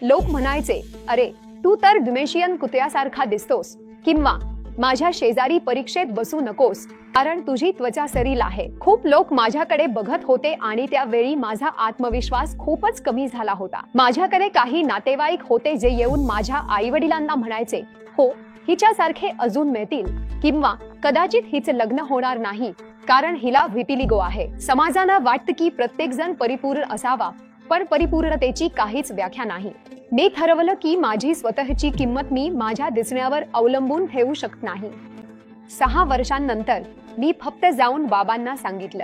लोक म्हणायचे, अरे तू तर डिमेशियन कुत्र्यासारखा दिसतोस, किंवा माझ्या शेजारी परीक्षेत बसू नकोस कारण तुझी त्वचा सरील आहे. खूप लोक माझ्याकडे बघत होते आणि त्यावेळी माझा आत्मविश्वास खूपच कमी झाला होता. माझ्याकडे काही नातेवाईक होते जे येऊन माझ्या आई वडिलांना म्हणायचे, हो हिच्यासारखे अजून मिळतील, किंवा कदाचित हिचं लग्न होणार नाही कारण हिला व्हिटिलिगो आहे. समाजाला वाटतं की प्रत्येक जण परिपूर्ण असावा, पण परिपूर्णतेची काहीच व्याख्या नाही. मी ठरवलं की माझी स्वतःची किंमत मी माझ्या दिसण्यावर अवलंबून ठेवू शकत नाही. 6 वर्षांनंतर मी फक्त जाऊन बाबांना सांगितलं,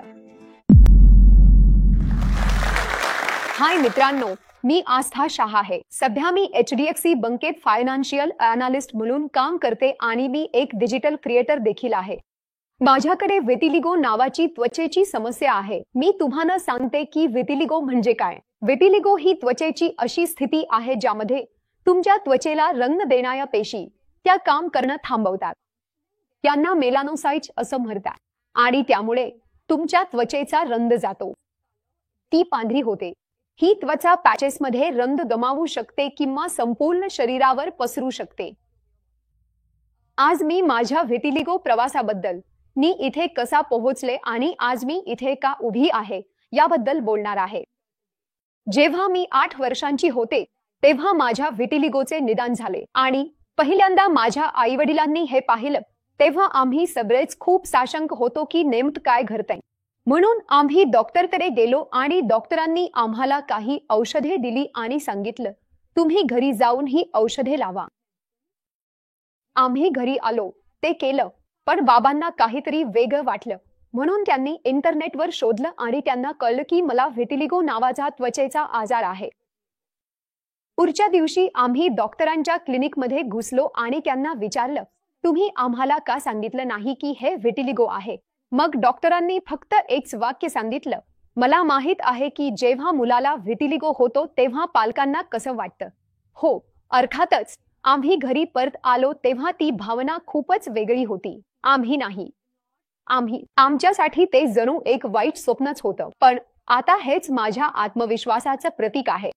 हाय मित्रांनो, मी आस्था शाह आहे. सध्या मी HDFC बँकेत फायनान्शियल अनालिस्ट म्हणून काम करते आणि मी एक डिजिटल क्रिएटर देखील आहे. माझ्याकडे व्हिटिलिगो नावाची त्वचेची समस्या आहे. मी तुम्हाला सांगते की व्हिटिलिगो म्हणजे काय. व्हिटिलिगो ही त्वचेची अशी स्थिती आहे ज्यामध्ये तुमच्या त्वचेला रंग देणाऱ्या पेशी त्या काम करणं थांबवतात. त्यांना मेलानोसाइट्स असं म्हणतात आणि त्यामुळे तुमच्या त्वचेचा रंग जातो, ती पांढरी होते. ही त्वचा पॅचेसमध्ये रंग गमावू शकते किंवा संपूर्ण शरीरावर पसरू शकते. आज मी माझ्या व्हिटिलिगो प्रवासाबद्दल, मी इथे कसा पोहोचले आणि आज मी इथे का उभी आहे याबद्दल बोलणार आहे. जेव्हा मी 8 वर्षांची होते तेव्हा माझ्या व्हिटिलिगोचे निदान झाले आणि पहिल्यांदा माझ्या आईवडिलांनी हे पाहिलं तेव्हा आम्ही सगळेच खूप साशंक होतो की नेमकं काय घडतंय. म्हणून आम्ही डॉक्टरकडे गेलो आणि डॉक्टरांनी आम्हाला काही औषधे दिली आणि सांगितलं, तुम्ही घरी जाऊन ही औषधे लावा. आम्ही घरी आलो, ते केलं, पण बाबांना काहीतरी वेगळं वाटलं. म्हणून त्यांनी इंटरनेटवर शोधलं आणि त्यांना कळलं की मला व्हिटिलिगो नावाचा त्वचेचा आजार आहे. पुढच्या दिवशी आम्ही डॉक्टरांच्या क्लिनिकमध्ये घुसलो आणि त्यांना विचारलं, तुम्ही आम्हाला का सांगितलं नाही की हे व्हिटिलिगो आहे. मग डॉक्टरांनी फक्त एकच वाक्य सांगितलं, मला माहित आहे की जेव्हा मुलाला व्हिटिलिगो होतो तेव्हा पालकांना कसं वाटतं. हो, अर्थातच आम्ही घरी परत आलो तेव्हा ती भावना खूपच वेगळी होती. आमच्यासाठी ते जणू एक वाईट स्वप्नच होतं, पण आता हेच माझ्या आत्मविश्वासाचं प्रतीक आहे.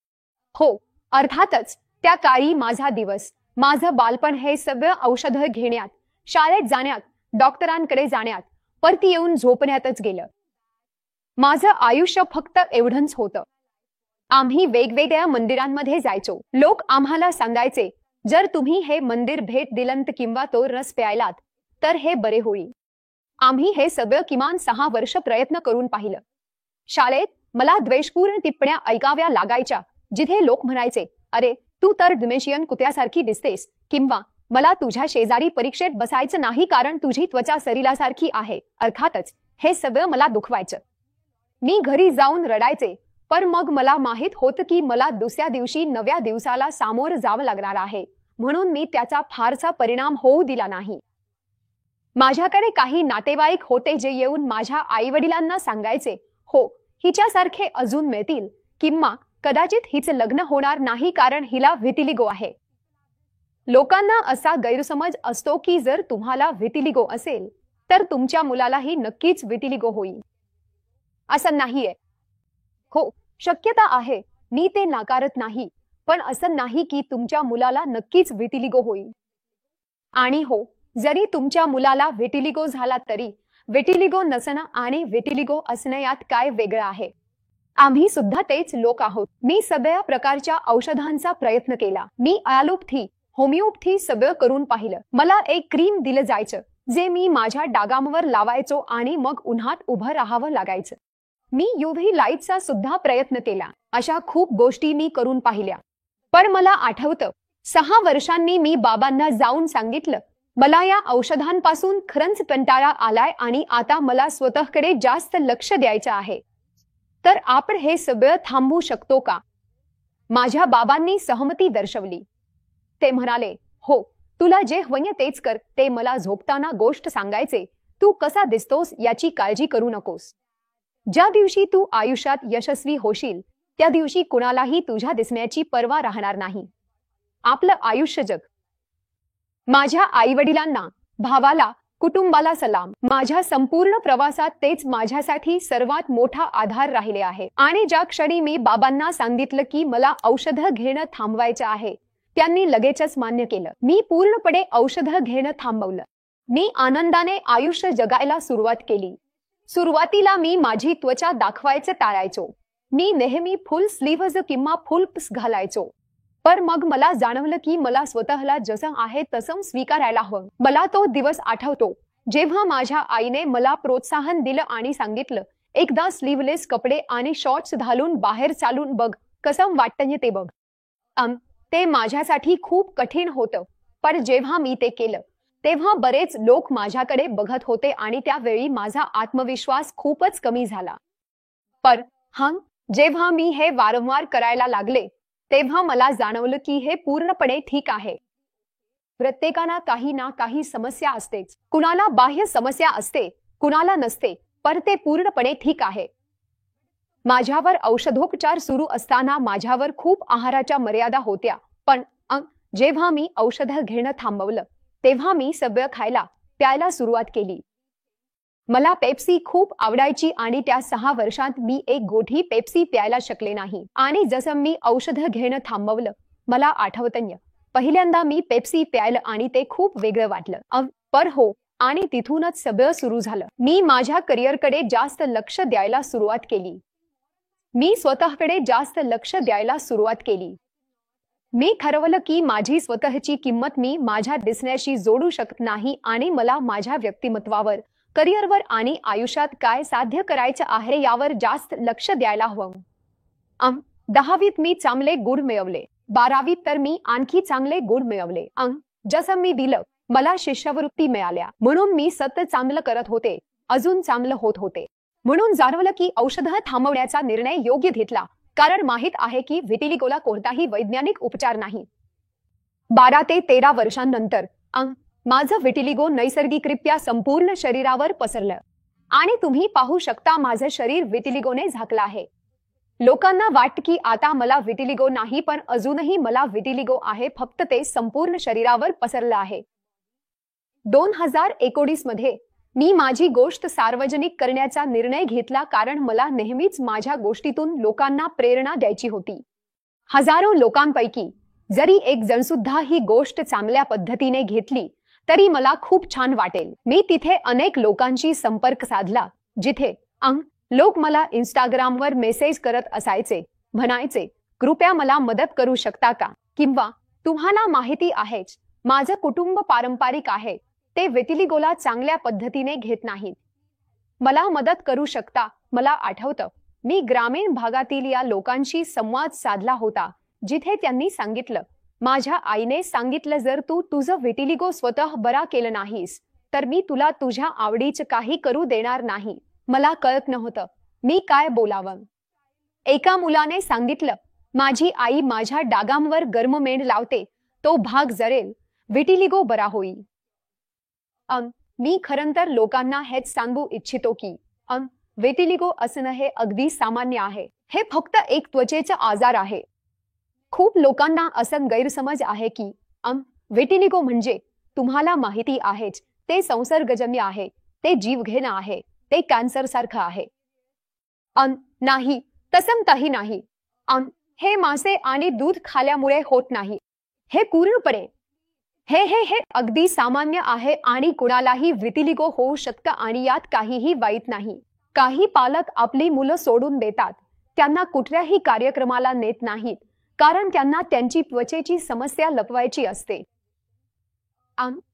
हो, अर्थातच त्या काळी माझा दिवस, माझं बालपण हे सगळं औषधं घेण्यात, शाळेत जाण्यात, डॉक्टरांकडे जाण्यात, परत येऊन झोपण्यातच गेलं. माझं आयुष्य फक्त एवढंच होतं. आम्ही वेगवेगळ्या मंदिरांमध्ये जायचो. लोक आम्हाला सांगायचे, जर तुम्ही हे मंदिर भेट दिलंत किंवा तो रस प्यायलात तर हे बरे होईल. आम्ही हे सगळं किमान 6 वर्ष प्रयत्न करून पाहिलं. शाळेत मला द्वेषपूर्ण टिप्पण्या ऐकाव्या लागायच्या, जिथे लोक म्हणायचे, अरे तू तर डिमेशियन कुत्र्यासारखी दिसतेस, किंवा मला तुझ्या शेजारी परीक्षेत बसायचं नाही कारण तुझी त्वचा सरिलासारखी आहे. अर्थातच हे सगळं मला दुखवायचं. मी घरी जाऊन रडायचे, पण मग मला माहित होतं की मला दुसऱ्या दिवशी नव्या दिवसाला सामोरं जावं लागणार आहे, म्हणून मी त्याचा फारसा परिणाम होऊ दिला नाही. माझ्याकडे काही नातेवाईक होते जे येऊन माझ्या आईवडिलांना सांगायचे, हो हिच्यासारखे अजून मिळतील, किंवा कदाचित हिचं लग्न होणार नाही कारण हिला व्हिटिलिगो आहे. लोकांना असा गैरसमज असतो की जर तुम्हाला व्हिटिलिगो असेल तर तुमच्या मुलालाही नक्कीच व्हिटिलिगो होईल. असं नाहीये. हो, शक्यता आहे, मी ते नाकारत नाही, पण असं नाही की तुमच्या मुलाला नक्कीच व्हिटिलिगो होईल. आणि हो, जरी तुमच्या मुलाला व्हिटिलिगो झाला तरी व्हिटिलिगो नसणं आणि व्हिटिलिगो असणं यात काय वेगळं आहे. आम्ही सुद्धा तेच लोक आहोत. मी सगळ्या प्रकारच्या औषधांचा प्रयत्न केला. मी ॲलोपॅथी, होमिओपॅथी सगळं करून पाहिलं. मला एक क्रीम दिलं जायचं जे मी माझ्या डागांवर लावायचो आणि मग उन्हात उभं राहावं लागायचं. मी UV लाईटचा सुद्धा प्रयत्न केला. अशा खूप गोष्टी मी करून पाहिल्या. पण मला आठवतं 6 वर्षांनी मी बाबांना जाऊन सांगितलं, मला या औषधांपासून खरंच कंटाळा आलाय आणि आता मला स्वतःकडे जास्त लक्ष द्यायचं आहे. तर आपण हे सगळं थांबवू शकतो का. माझ्या बाबांनी सहमती दर्शवली. ते म्हणाले, हो तुला जे हवंय तेच कर. ते मला झोपताना गोष्ट सांगायचे, तू कसा दिसतोस याची काळजी करू नकोस. ज्या दिवशी तू आयुष्यात यशस्वी होशील त्या दिवशी कुणालाही तुझ्या दिसण्याची पर्वा राहणार नाही. आपलं आयुष्य जग. माझ्या आईवडिलांना, भावाला, कुटुंबाला सलाम. माझ्या संपूर्ण प्रवासात तेच माझ्यासाठी सर्वात मोठा आधार राहिले आहे. आणि ज्या क्षणी मी बाबांना सांगितलं की मला औषधं घेणं थांबवायचं आहे, त्यांनी लगेचच मान्य केलं. मी पूर्णपणे औषधं घेणं थांबवलं. मी आनंदाने आयुष्य जगायला सुरुवात केली. सुरुवातीला मी माझी त्वचा दाखवायचं टाळायचो. मी नेहमी फुल स्लीव्हज किंवा फुल प्स घालायचो. पर मग मला जाणवलं की मला स्वतःला जसं आहे तसं स्वीकारायला हवं. मला तो दिवस आठवतो जेव्हा माझ्या आईने मला प्रोत्साहन दिलं आणि सांगितलं, एकदा स्लीवलेस कपडे आणि शॉर्ट्स घालून बाहेर चालून बघ, कसं वाटतंय ते बघ. ते माझ्यासाठी खूप कठीण होतं, पण जेव्हा मी ते केलं तेव्हा बरेच लोक माझ्याकडे बघत होते आणि त्यावेळी माझा आत्मविश्वास खूपच कमी झाला. पर जेव्हा मी हे वारंवार करायला लागले तेव्हा मला जाणवलं की हे पूर्णपणे ठीक आहे. प्रत्येकाला काही ना काही समस्या असतेच. कुणाला बाह्य समस्या असते, कुणाला नसते, पण ते पूर्णपणे ठीक आहे. माझ्यावर औषधोपचार सुरू असताना माझ्यावर खूप आहाराच्या मर्यादा होत्या, पण जेव्हा मी औषधं घेणं थांबवलं तेव्हा मी सगळं खायला प्यायला सुरुवात केली. मला पेप्सी खूप आवडायची आणि त्या 6 वर्षांत मी एक गोठी पेप्सी प्यायला शकले नाही. आणि जसं मी औषधं घेणं थांबवलं, मला आठवतंय पहिल्यांदा मी पेप्सी प्यायलं आणि ते खूप वेगळं वाटलं. पर हो, आणि तिथूनच सगळं सुरू झालं. मी माझ्या करिअरकडे जास्त लक्ष द्यायला सुरुवात केली. मी स्वतःकडे जास्त लक्ष द्यायला सुरुवात केली. मी ठरवलं की माझी स्वतःची किंमत मी माझ्या दिसण्याशी जोडू शकत नाही आणि मला माझ्या व्यक्तिमत्वावर, करिअरवर आणि आयुष्यात काय साध्य करायचं आहे यावर जास्त लक्ष द्यायला हवं. 10वीत मी चांगले गुण मिळवले. 12वीत तर मी आणखी चांगले गुण मिळवले. जसं मी दिलं, मला शिष्यवृत्ती मिळाल्या. म्हणून मी सतत चांगलं करत होते, अजून चांगलं होत होते. म्हणून जाणवलं की औषधं थांबवण्याचा निर्णय योग्य घेतला, कारण माहित आहे की व्हिटिलिगोला कोणताही वैज्ञानिक उपचार नाही. 12 ते 13 वर्षांनंतर माझं व्हिटिलिगो नैसर्गिकरित्या संपूर्ण शरीरावर पसरलं आणि तुम्ही पाहू शकता माझं शरीर व्हिटिलिगोने झाकलं आहे. लोकांना वाटतं की आता मला व्हिटिलिगो नाही, पण अजूनही मला व्हिटिलिगो आहे, फक्त ते संपूर्ण शरीरावर पसरलं आहे. 2019 मध्ये मी माझी गोष्ट सार्वजनिक करण्याचा निर्णय घेतला, कारण मला नेहमीच माझ्या गोष्टीतून लोकांना प्रेरणा द्यायची होती. हजारो लोकांपैकी जरी एक जण सुद्धा ही गोष्ट चांगल्या पद्धतीने घेतली तरी मला खूप छान वाटेल. मी तिथे अनेक लोकांशी संपर्क साधला, जिथे लोक मला इंस्टाग्रामवर मेसेज करत असायचे, म्हणायचे, कृपया मला मदत करू शकता का, किंवा तुम्हाला माहिती आहेच माझं कुटुंब पारंपरिक आहे, ते व्हिटिलिगोला चांगल्या पद्धतीने घेत नाहीत, मला मदत करू शकता. मला आठवतं मी ग्रामीण भागातील या लोकांशी संवाद साधला होता, जिथे त्यांनी सांगितलं, माझ्या आईने सांगितलं, जर तू तुझं व्हिटिलिगो स्वतः बरा केलं नाहीस तर मी तुला तुझ्या आवडीचं काही करू देणार नाही. मला कळत नव्हतं मी काय बोलावं. एका मुलाने सांगितलं, माझी आई माझ्या डागांवर गरममेंढ लावते, तो भाग जरेल, व्हिटिलिगो बरा होईल. मी खरंतर लोकांना हेच सांगू इच्छितो की व्हिटिलिगो असणं हे अगदी सामान्य आहे. हे फक्त एक त्वचेचा आजार आहे. खूप लोकांना असं गैरसमज आहे की व्हिटिलिगो म्हणजे, तुम्हाला माहिती आहेच, ते संसर्गजन्य आहे, ते जीवघेणं आहे, ते कॅन्सर सारखं आहे. नाही, तसं काही नाही. हे मासे आणि दूध खाल्यामुळे होत नाही. हे पूर्णपणे हे अगदी सामान्य आहे आणि कुणालाही व्हिटिलिगो होऊ शकतं आणि यात काहीही वाईट नाही. काही पालक आपली मुलं सोडून देतात, त्यांना कुठल्याही कार्यक्रमाला नेत नाहीत, कारण त्यांना त्यांची त्वचेची समस्या लपवायची असते.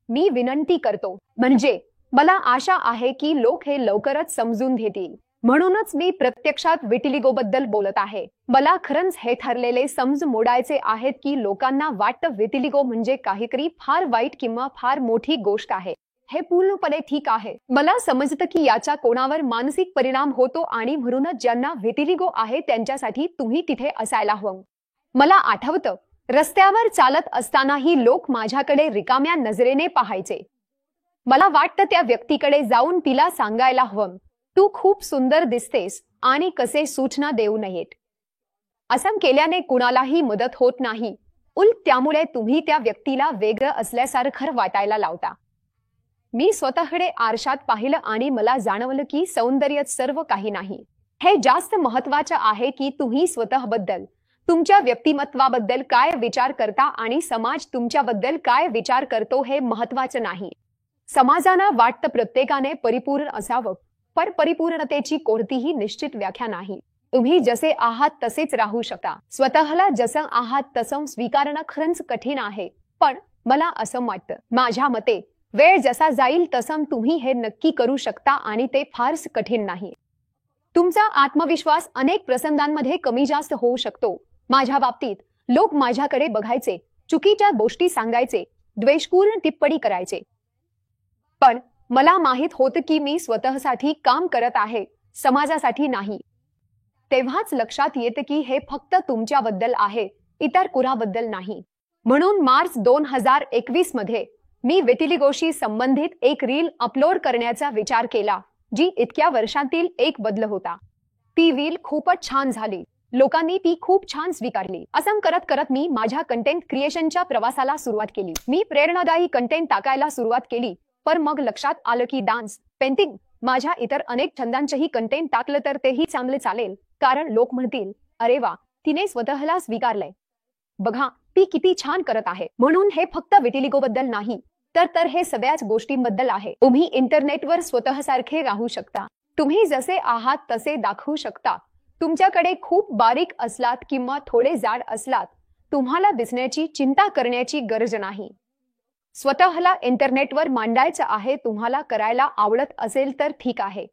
मी विनंती करतो, म्हणजे मला आशा आहे की लोक हे लवकरच समजून घेतील. म्हणूनच मी प्रत्यक्षात व्हिटिलिगो बद्दल बोलत आहे. मला खरंच हे ठरलेले समज मोडायचे आहेत की लोकांना वाटतं व्हिटिलिगो म्हणजे काहीतरी फार वाईट किंवा फार मोठी गोष्ट आहे. हे पूर्णपणे ठीक आहे. मला समजतं की याचा कोणावर मानसिक परिणाम होतो आणि म्हणूनच ज्यांना व्हिटिलिगो आहे त्यांच्यासाठी तुम्ही तिथे असायला हवं. मला आठवतं रस्त्यावर चालत असतानाही लोक माझ्याकडे रिकाम्या नजरेने पाहायचे. मला वाटतं त्या व्यक्तीकडे जाऊन तिला सांगायला हवं, तू खूप सुंदर दिसतेस आणि कसे सूचना देऊ नयेत. असं केल्याने कुणालाही मदत होत नाही, उलट त्यामुळे तुम्ही त्या व्यक्तीला वेगळं असल्यासारखं वाटायला लावता. मी स्वतःकडे आरशात पाहिलं आणि मला जाणवलं की सौंदर्यच सर्व काही नाही. हे जास्त महत्त्वाचं आहे की तुम्ही स्वतःबद्दल, तुमच्या व्यक्तिमत्वाबद्दल काय विचार करता आणि समाज तुमच्याबद्दल काय विचार करतो हे महत्त्वाचं नाही. समाजाला वाटतं प्रत्येकाने परिपूर्ण असावं, पण परिपूर्णतेची कोणतीही निश्चित व्याख्या नाही. तुम्ही जसे आहात तसेच राहू शकता. स्वतःला जसं आहात तसं स्वीकारणं खरंच कठीण आहे, पण मला असं वाटतं, माझ्या मते वेळ जसा जाईल तसं तुम्ही हे नक्की करू शकता आणि ते फारच कठीण नाही. तुमचा आत्मविश्वास अनेक प्रसंगांमध्ये कमी जास्त होऊ शकतो. माझ्या बाबतीत लोक माझ्याकडे बघायचे, चुकीच्या गोष्टी सांगायचे, द्वेषपूर्ण टिप्पणी करायचे. पण मला माहित होतं की मी स्वतःसाठी काम करत आहे, समाजासाठी नाही. तेव्हाच लक्षात येतं की हे फक्त तुमच्याबद्दल आहे, इतर कुणाबद्दल नाही. म्हणून मार्च 2021 मध्ये मी विटिलिगोशी संबंधित एक रील अपलोड करण्याचा विचार केला, जी इतक्या वर्षांतील एक बदल होता. ती रील खूपच छान झाली. लोकांनी ती खूप छान स्वीकारली. असं करत करत मी माझ्या कंटेंट क्रिएशनच्या प्रवासाला सुरुवात केली. मी प्रेरणादायी कंटेंट टाकायला सुरुवात केली, पण मग लक्षात आलं की डान्स, पेंटिंग, माझ्या इतर अनेक छंदांचंही कंटेंट टाकलं तर तेही चांगले चालेल, कारण लोक म्हणतील, अरे वा, तिने स्वतःला स्वीकारलंय, बघा ती किती छान करत आहे. म्हणून हे फक्त विटिलिगोबद्दल नाही, तर हे सगळ्याच गोष्टींबद्दल आहे. तुम्ही इंटरनेटवर स्वतःसारखे राहू शकता. तुम्ही जसे आहात तसे दाखवू शकता. तुमच्याकडे खूप बारीक असलात किंवा थोडे जाड असलात, तुम्हाला दिसण्याची चिंता करण्याची गरज नाही. स्वतःला इंटरनेटवर मांडायचं आहे, तुम्हाला करायला आवडत असेल तर ठीक आहे.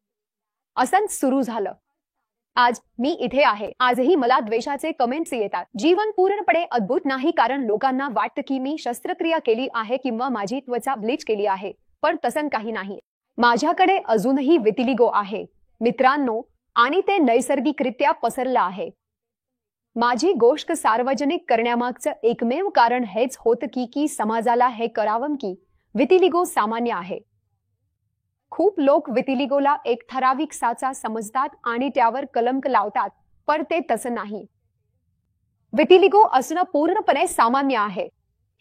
असंच सुरू झालं. आज मी इथे आहे. आजही मला द्वेषाचे कमेंट्स येतात. जीवन पूर्णपणे अद्भुत नाही, कारण लोकांना वाटतं की मी शस्त्रक्रिया केली आहे किंवा माझी त्वचा ब्लीच केली आहे, पण तसं काही नाही. माझ्याकडे अजूनही विटिलिगो आहे मित्रांनो, आणि ते नैसर्गिकरित्या पसरलं आहे. माझी गोष्ट सार्वजनिक करण्यामागचं एकमेव कारण हेच होतं की समाजाला हे कळावं की विटिलिगो सामान्य आहे. खूप लोक विटिलिगोला एक ठराविक साचा समजतात आणि त्यावर कलंक लावतात, पण ते तसं नाही. विटिलिगो असणं पूर्णपणे सामान्य आहे.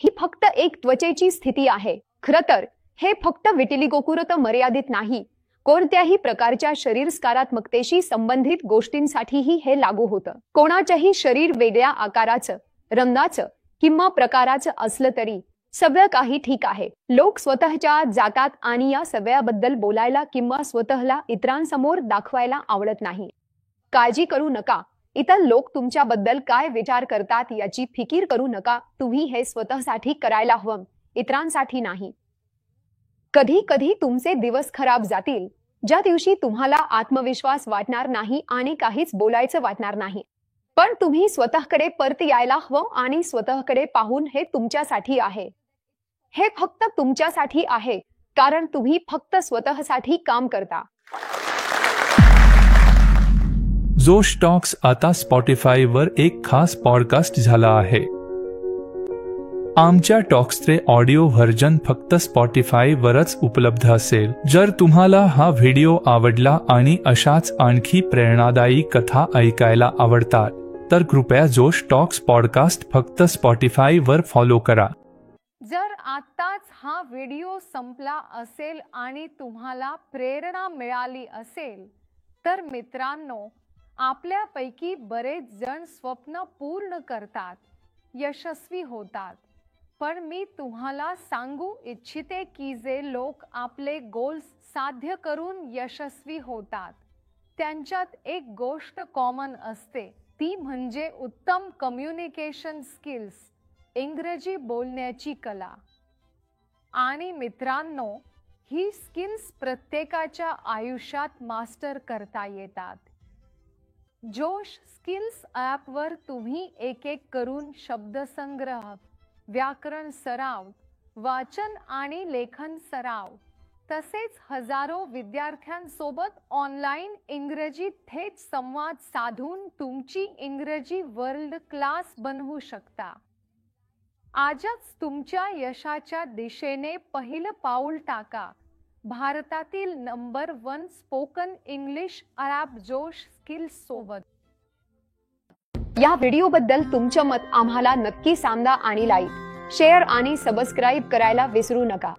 ही फक्त एक त्वचेची स्थिती आहे. खरं तर हे फक्त विटिलिगोपुरतं मर्यादित नाही, कोणत्याही प्रकारच्या शरीर सकारात्मकतेशी संबंधित गोष्टींसाठीही हे लागू होतं. कोणाचंही शरीर वेगळ्या आकाराचं, रंगाचं किंवा प्रकाराचं असलं तरी सगळं काही ठीक आहे. लोक स्वतःच्या जातात आणि या सगळ्याबद्दल बोलायला किंवा स्वतःला इतरांसमोर दाखवायला आवडत नाही. काळजी करू नका. इतर लोक तुमच्याबद्दल काय विचार करतात याची फिकीर करू नका. तुम्ही हे स्वतःसाठी करायला हवं, इतरांसाठी नाही. कधी कधी तुमचे दिवस खराब जातील, ज्या दिवशी तुम्हाला आत्मविश्वास वाटणार नाही आणि काहीच बोलायचं वाटणार नाही. पण तुम्ही स्वतःकडे परत यायला हवं आणि स्वतःकडे पाहून हे तुमच्यासाठी आहे. हे फक्त तुमच्यासाठी आहे, कारण तुम्ही फक्त स्वतःसाठी काम करता. जोश टॉक्स आता स्पॉटिफाय वर एक खास पॉडकास्ट झाला आहे. आमच्या टॉक्सचे ऑडिओ व्हर्जन फक्त स्पॉटिफाय वरच उपलब्ध असेल. जर तुम्हाला हा व्हिडिओ आवडला आणि अशाच आणखी प्रेरणादायी कथा ऐकायला आवडतात, तर कृपया जोश टॉक्स पॉडकास्ट फक्त स्पॉटिफाय वर फॉलो करा. जर आताच हा व्हिडिओ संपला असेल आणि तुम्हाला प्रेरणा मिळाली असेल, तर मित्रांनो, आपल्यापैकी बरेच जण स्वप्न पूर्ण करतात, यशस्वी होतात. पण मी तुम्हाला सांगू इच्छिते की जे लोक आपले गोल्स साध्य करून यशस्वी होतात, त्यांच्यात एक गोष्ट कॉमन असते, ती म्हणजे उत्तम कम्युनिकेशन स्किल्स, इंग्रजी बोलण्याची कला. आणि मित्रांनो, ही स्किल्स प्रत्येकाच्या आयुष्यात मास्टर करता येतात. जोश स्किल्स ॲपवर तुम्ही एक करून शब्दसंग्रह, व्याकरण सराव, वाचन आणि लेखन सराव, तसेच हजारो विद्यार्थ्यांसोबत ऑनलाईन इंग्रजी थेट संवाद साधून तुमची इंग्रजी वर्ल्ड क्लास बनवू शकता. आजच तुमच्या यशाच्या दिशेने पहिलं पाऊल टाका. भारतातील नंबर 1 स्पोकन इंग्लिश ॲप जोश स्किल्स सोबत. या व्हिडिओबद्दल तुमचं मत आम्हाला नक्की सांगा आणि लाईक, शेअर आणि सबस्क्राईब करायला विसरू नका.